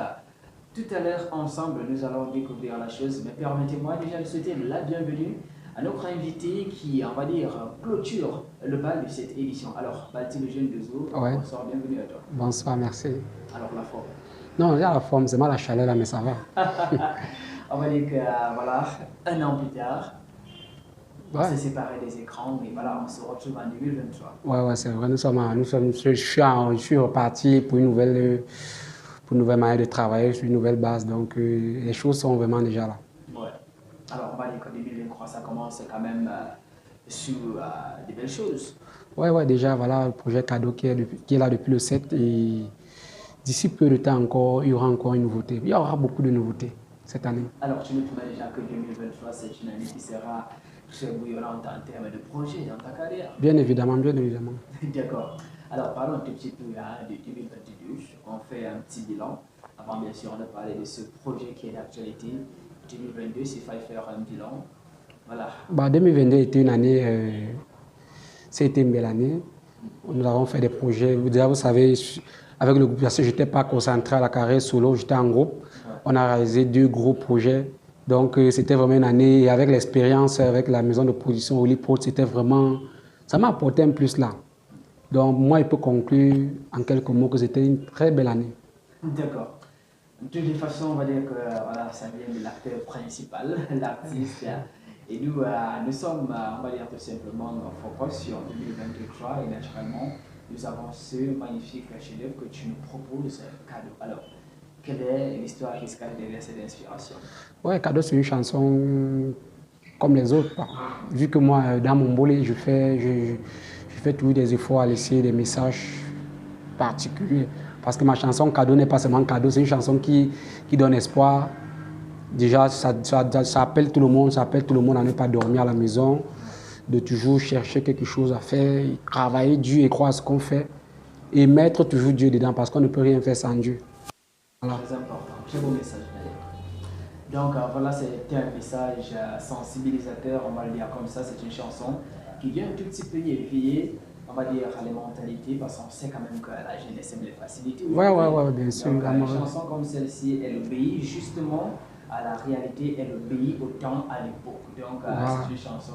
tout à l'heure, ensemble, nous allons découvrir la chose. Mais permettez-moi déjà de souhaiter la bienvenue à notre invité qui, on va dire, clôture le bal de cette édition. Alors, Baldi, le jeune Dozo, ouais. Bonsoir, bienvenue à toi. Bonsoir, merci. Alors, la forme? Non, déjà la forme, c'est mal la chaleur là, mais ça va. On va dire que, voilà, un an plus tard, On s'est séparés des écrans et voilà, on se retrouve en 2023. Ouais, c'est vrai. Je suis reparti pour une nouvelle manière de travailler, sur une nouvelle base. Donc, les choses sont vraiment déjà là. Ouais. Alors, on va dire que 2023, ça commence quand même sur des belles choses. Ouais, déjà, voilà, le projet Cadeau qui est là depuis le 7. Et d'ici peu de temps encore, il y aura encore une nouveauté. Il y aura beaucoup de nouveautés cette année. Alors, tu me promets déjà que 2023, c'est une année qui sera très bouillonnante en termes de projets dans ta carrière. Bien évidemment, bien évidemment. D'accord. Alors, parlons un tout petit peu de 2022. On fait un petit bilan. Avant, bien sûr, de parler de ce projet qui est d'actualité. 2022, s'il fallait faire un bilan. Voilà. 2022 était une année, c'était une belle année. Nous avons fait des projets. Déjà, vous savez, avec le groupe, parce que je n'étais pas concentré à la carrière solo, j'étais en groupe. Ouais. On a réalisé 2 gros projets. Donc, c'était vraiment une année. Et avec l'expérience, avec la maison de production Olipro, c'était vraiment. Ça m'a apporté un plus là. Donc, moi, il peut conclure en quelques mots que c'était une très belle année. D'accord. De toute façon, on va dire que voilà, ça vient de l'acteur principal, l'artiste. Et nous, nous sommes, on va dire tout simplement, focus sur 2023 et naturellement, nous avons ce magnifique chef-d'œuvre que tu nous proposes, Cadeau. Alors, quelle est l'histoire qui se cache derrière cette inspiration? Ouais, Cadeau, c'est une chanson comme les autres. Vu que moi, dans mon bolé, je fais toujours des efforts à laisser des messages particuliers. Parce que ma chanson Cadeau n'est pas seulement cadeau, c'est une chanson qui donne espoir. Déjà, ça appelle tout le monde, à ne pas dormir à la maison, de toujours chercher quelque chose à faire, travailler dur et croire à ce qu'on fait, et mettre toujours Dieu dedans, parce qu'on ne peut rien faire sans Dieu. Voilà. Très important, très beau message d'ailleurs. Donc voilà, c'était un message sensibilisateur, on va le dire comme ça, c'est une chanson qui vient un tout petit peu éveiller, on va dire, les mentalités, parce qu'on sait quand même que la jeunesse aime les facilités. Ouais, bien sûr. Donc une chanson comme celle-ci, elle obéit justement à la réalité, elle obéit autant à l'époque. Donc c'est une chanson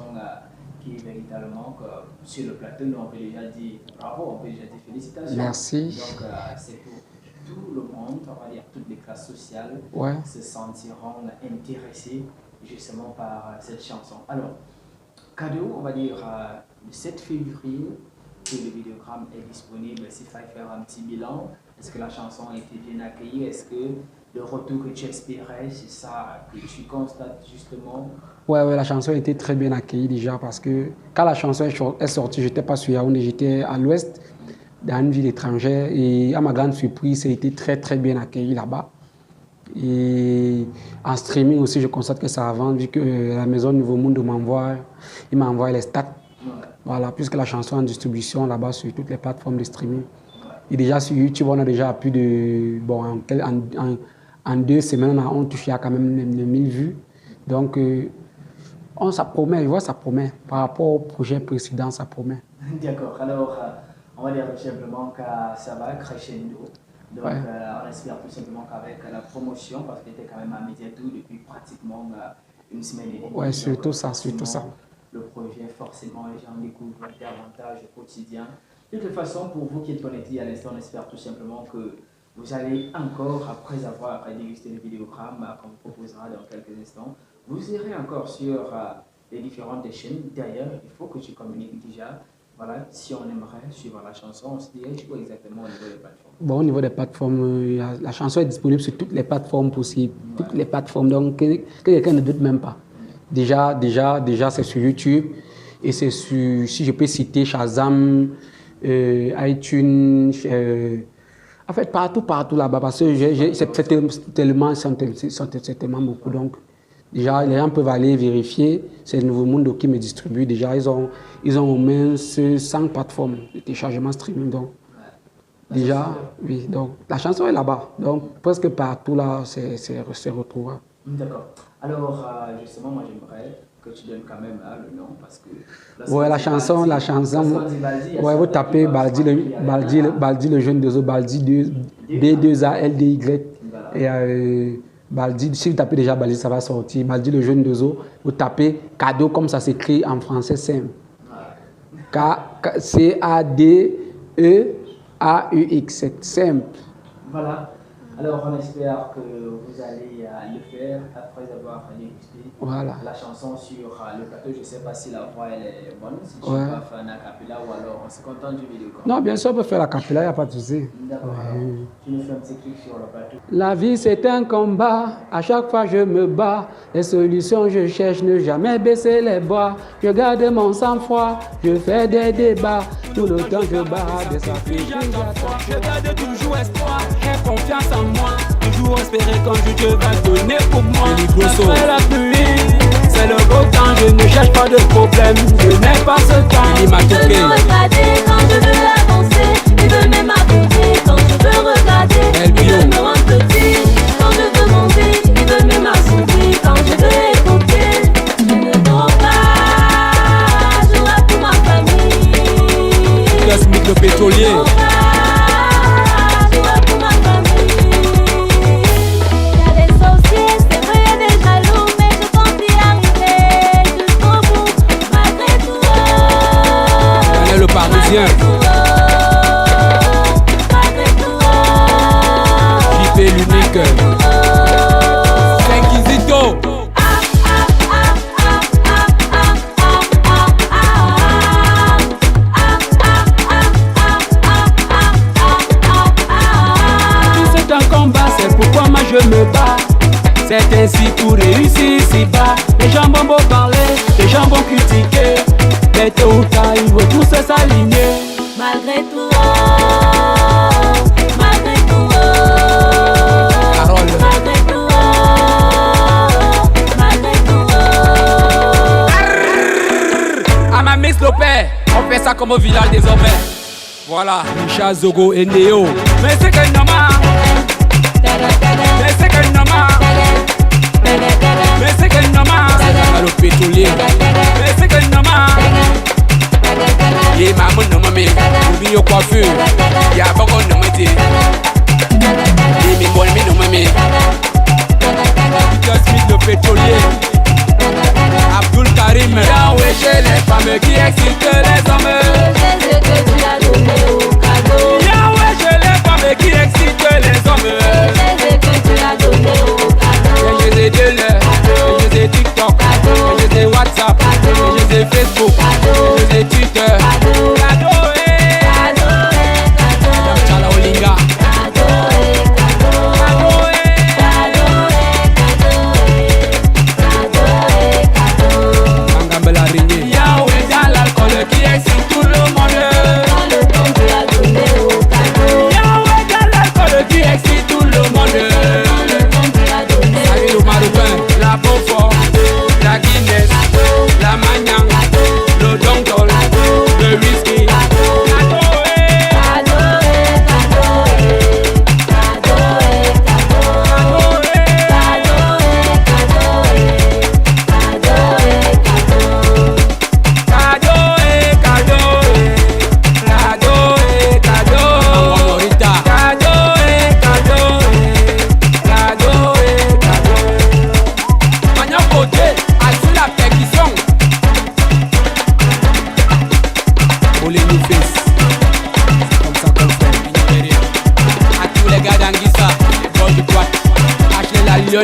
qui est véritablement, sur le plateau, nous on peut déjà dire bravo, on peut déjà dire félicitations. Merci. Donc c'est pour tout le monde, on va dire toutes les classes sociales, se sentiront intéressés justement par cette chanson. Alors, Cadeau, on va dire le 7 février, que le vidéogramme est disponible. S'il fallait faire un petit bilan, est-ce que la chanson a été bien accueillie? Est-ce que le retour que tu espérais, c'est ça que tu constates justement? Ouais, la chanson a été très bien accueillie déjà parce que quand la chanson est sortie, je n'étais pas sur Yaoundé, j'étais à l'ouest, dans une ville étrangère, et à ma grande surprise, ça a été très très bien accueilli là-bas. Et en streaming aussi, je constate que ça avance, vu que la maison Nouveau Monde m'envoie les stats. Voilà, puisque la chanson est en distribution là-bas sur toutes les plateformes de streaming. Et déjà sur YouTube, on a déjà plus de... Bon, en 2 semaines, on touche à quand même les 1000 vues. Donc, ça promet, je vois, ça promet. Par rapport au projet précédent, ça promet. D'accord. Alors, on va dire tout simplement que ça va crescendo. Donc, on espère tout simplement qu'avec la promotion, parce que tu étais quand même à Mediatou depuis pratiquement une semaine et demie. Ouais, surtout ça. Le projet, forcément, les gens découvrent davantage au quotidien. De toute façon, pour vous qui êtes connectés à l'instant, on espère tout simplement que vous allez encore, après avoir dégusté le vidéogramme qu'on vous proposera dans quelques instants, vous irez encore sur les différentes chaînes. D'ailleurs, il faut que tu communiques déjà. Voilà, si on aimerait suivre la chanson, on se dirige où exactement au niveau des plateformes? Bon, au niveau des plateformes, la chanson est disponible sur toutes les plateformes possibles. Toutes les plateformes, donc que quelqu'un ne doute même pas. Déjà, c'est sur YouTube et c'est sur, si je peux citer, Shazam, iTunes, en fait partout là-bas, parce que c'est tellement beaucoup. Donc, déjà, les gens peuvent aller vérifier. C'est le Nouveau Monde qui me distribue. Déjà, ils ont au moins 100 plateformes de téléchargement streaming. Donc, déjà, oui. Donc, la chanson est là-bas. Donc, presque partout là, c'est retrouvé. D'accord. Alors, justement, moi, j'aimerais que tu donnes quand même le nom parce que... La chanson, vous tapez Baldi le jeune de Zo, Baldi B2ALDY. Et Baldi, si vous tapez déjà Baldi, ça va sortir. Baldi le jeune de Zo, vous tapez Cadeau comme ça s'écrit en français simple. CADEAUX, c'est simple. Voilà. Alors, on espère que vous allez le faire après avoir dégusté la chanson sur le plateau. Je ne sais pas si la voix elle est bonne, si tu vas faire un acapella ou alors on se contente du vidéo. Non, bien sûr, on peut faire l'acapella, il n'y a pas de souci. D'accord. Tu nous fais un petit clic sur le plateau. La vie, c'est un combat. À chaque fois, je me bats. Les solutions, je cherche, ne jamais baisser les bras. Je garde mon sang-froid, je fais des débats. Tout le temps, je bats des sacrifices. Je garde toujours espoir, j'ai confiance en moi. Toujours espérer quand Dieu va donner pour moi. Après la pluie, c'est le beau temps. Je ne cherche pas de problème, je n'ai pas ce temps. Je veux regarder quand je veux avancer. Il veut même avancer quand je veux regarder. Il veut me rendre petit quand je veux monter. Il veut même assombrir quand je veux écouter. Je ne dors pas, je rate pour ma famille. Cosmique le pétrolier. Le Parisien JP l'unique Inquisito. C'est un combat, c'est pourquoi moi je me bats. C'est ainsi pour réussir si bas. Les gens vont beau parler, les gens vont critiquer. Mais tôt ou tard, ils vont tous s'aligner. Malgré tout, malgré tout, Carole. malgré tout, malgré tout. À ma Miss Lopez, on fait ça comme au village désormais. Voilà, Micha, Zogo et Néo. Mais c'est que normal. Mais c'est que normal. Mais c'est que normal. C'est le pétrolier. Mais c'est que normal. Yé maman non mamé, oublie au coiffure. Y'a beaucoup de mamé. Yé mi bon mi non mamé. Cosmique le pétrolier. Abdul Karim. Yahweh chez les femmes qui excitent les hommes. C'est que tu as donné au cadeau. Yahweh chez les femmes qui excitent les hommes. C'est que tu as donné au cadeau. Je les télé, je les TikTok, je les WhatsApp, je les Facebook, je les Twitter. Cadeau, Chala Olinga. Mangambela Ringé. Yahweh dans l'alcool qui excite tout le monde. Yahweh dans l'alcool qui excite tout le monde. Allez, le Marocain, la Beaufort, la Guinness, la Magnan, le Dontol, le whisky.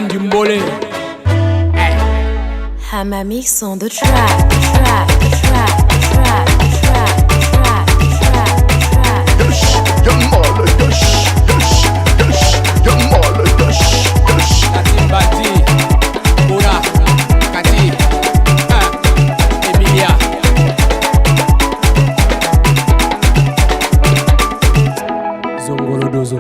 Du mbolé. Hamamix on the track, track, track, track, track, track, track, track. Dush, Yamal, dush, dush, dush, Yamal, dush, dush. Latin Bati, Bora, Kati, Emilia. Zongolo Dozo.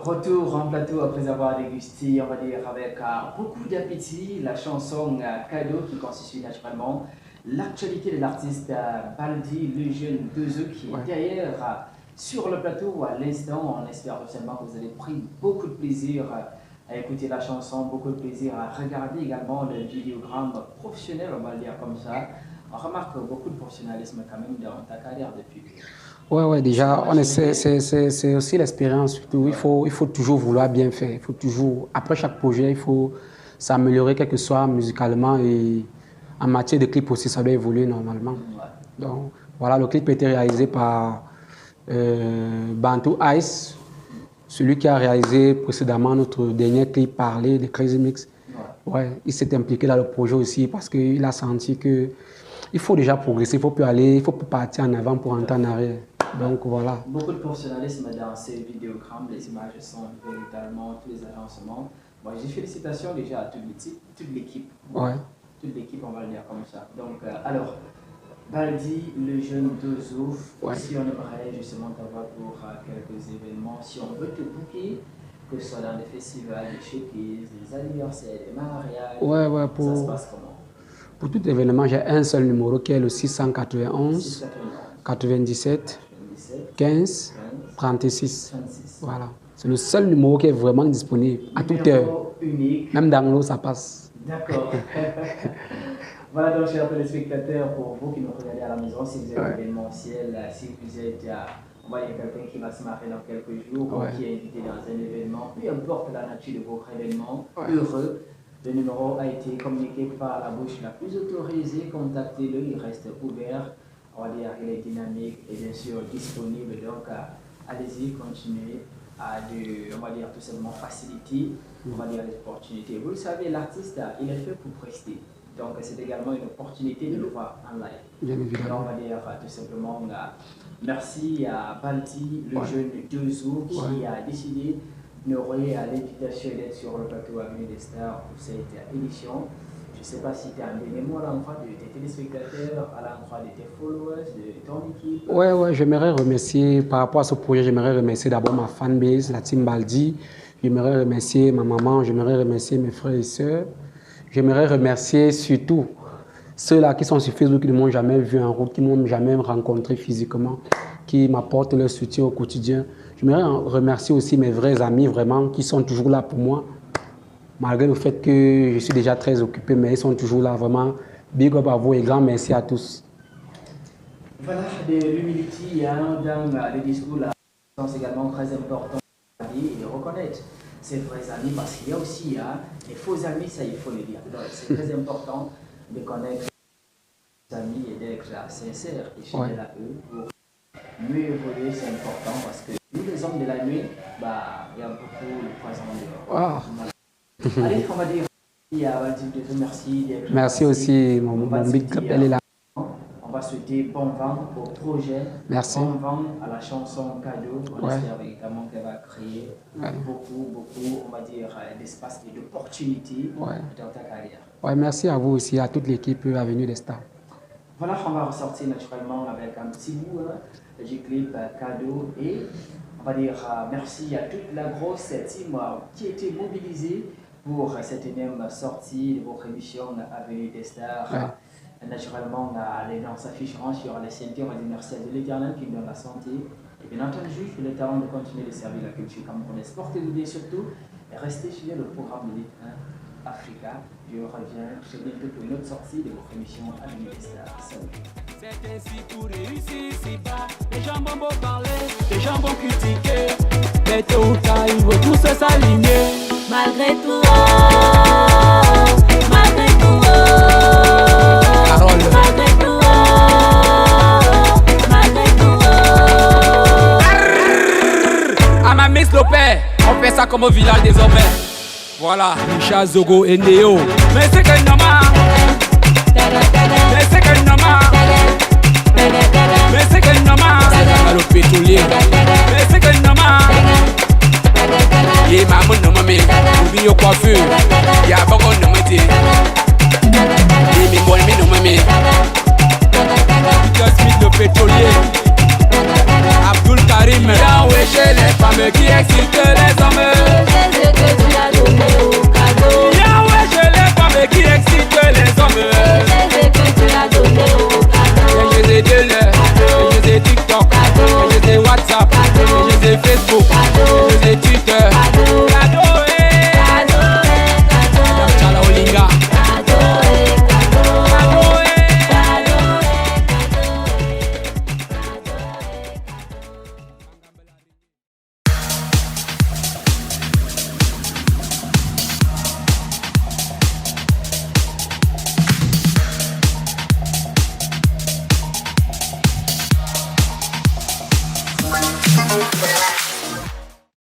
Retour en plateau après avoir dégusté, on va dire avec beaucoup d'appétit, la chanson Cadeau qui constitue naturellement l'actualité de l'artiste Baldi, le jeune 2E qui est d'ailleurs sur le plateau à l'instant. On espère seulement que vous avez pris beaucoup de plaisir à écouter la chanson, beaucoup de plaisir à regarder également le vidéogramme professionnel, on va le dire comme ça. On remarque beaucoup de professionnalisme quand même dans ta carrière depuis. Ouais, déjà, c'est aussi l'expérience. Surtout. Il faut toujours vouloir bien faire. Il faut toujours, après chaque projet, il faut s'améliorer, quel que soit musicalement et en matière de clip aussi, ça doit évoluer normalement. Donc, voilà, le clip a été réalisé par Bantu Ice, celui qui a réalisé précédemment notre dernier clip Parler de Crazy Mix. Ouais, il s'est impliqué dans le projet aussi parce qu'il a senti que il faut déjà progresser, il faut plus partir en avant pour entrer en arrière. Donc voilà. Beaucoup de professionnalisme dans ces vidéogrammes, les images sont véritablement tous les agencements. Bon, j'ai félicitations déjà à toute l'équipe. Ouais. Toute l'équipe, on va le dire comme ça. Donc, alors, Baldi, le jeune Dozouf, si on aimerait justement t'avoir pour quelques événements, si on veut te booker, que ce soit dans des festivals, des showcases, des anniversaires, des mariages, ça se passe comment? Pour tout événement, j'ai un seul numéro qui est le 691 97 15 36. Voilà. C'est le seul numéro qui est vraiment disponible à toute heure. Unique. Même dans l'eau, ça passe. D'accord. Voilà donc, chers téléspectateurs, pour vous qui nous regardez à la maison, si vous êtes événementiel, si vous êtes, on va dire, quelqu'un qui va se marier dans quelques jours, ou qui est invité dans un événement, peu importe la nature de votre événement, heureux, le numéro a été communiqué par la bouche la plus autorisée. Contactez-le, il reste ouvert. On va dire qu'il est dynamique et bien sûr disponible. Donc, allez-y, continuez on va dire tout simplement faciliter, on va dire les opportunités. Vous le savez, l'artiste, il est fait pour prester. Donc, c'est également une opportunité de le voir en live. Bien évidemment. Donc, on va dire tout simplement merci à Baldi, le jeune Dozo, qui a décidé d'honorer à l'invitation d'être sur le plateau Avenue des Stars pour cette édition. Je ne sais pas si tu as un dernier mot à l'endroit de tes téléspectateurs, à l'endroit de tes followers, de ton équipe. Ouais, j'aimerais remercier, par rapport à ce projet, j'aimerais remercier d'abord ma fanbase, la team Baldi. J'aimerais remercier ma maman, j'aimerais remercier mes frères et sœurs. J'aimerais remercier surtout ceux-là qui sont sur Facebook, qui ne m'ont jamais vu en route, qui ne m'ont jamais rencontré physiquement, qui m'apportent leur soutien au quotidien. J'aimerais remercier aussi mes vrais amis, vraiment, qui sont toujours là pour moi. Malgré le fait que je suis déjà très occupé, mais ils sont toujours là, vraiment. Big up à vous et grand merci à tous. Voilà, de l'humilité dans le discours, c'est également très important de reconnaître ses vrais amis, parce qu'il y a aussi les faux amis, ça il faut le dire. C'est très important de connaître ses amis et d'être sincère et fidèle à eux pour mieux évoluer, c'est important, parce que nous les hommes de la nuit, il y a beaucoup de poison dehors. Allez, on va dire merci. Merci aussi, mon big up, elle est là. On va souhaiter bon vent au projet. Merci. Bon vent à la chanson Cadeau. On espère également qu'elle va créer beaucoup, on va dire, d'espace et d'opportunités dans ta carrière. Merci à vous aussi, à toute l'équipe Avenue des Stars. Voilà, on va ressortir naturellement avec un petit bout du clip Cadeau et on va dire merci à toute la grosse team qui a été mobilisée pour cette énième sortie de votre émission Avenue des Stars. Naturellement, les gens s'afficheront sur les ceintures. On va dire merci à l'Éternel qui nous donne la santé. Et bien entendu, le talent de continuer de servir la culture camerounaise. Portez-vous bien surtout et restez sur le programme de l'État Africa. Je reviens très bientôt pour une autre sortie de votre émission Avenue des Stars. Salut. C'est ainsi pour réussir ici-bas. Les gens vont beau parler, les gens vont critiquer. Mais tôt ou tard, ils vont tous s'aligner. Malgré tout, malgré tout, Carole. malgré tout, malgré tout. À ma Miss Lopez, on fait ça comme au village désormais. Voilà, Micha, Zogo et Néo. Mais c'est que normal. Mais c'est que normal. Mais c'est que normal. C'est le pétrolier. Mais c'est que normal. Yé maman non mamé, oublie au coiffure. Y'a beaucoup de mamé. Yé mi bon mi non mamé. Peter Smith le pétrolier. Abdul Karim. Y'a wesh les femmes qui excitent les hommes.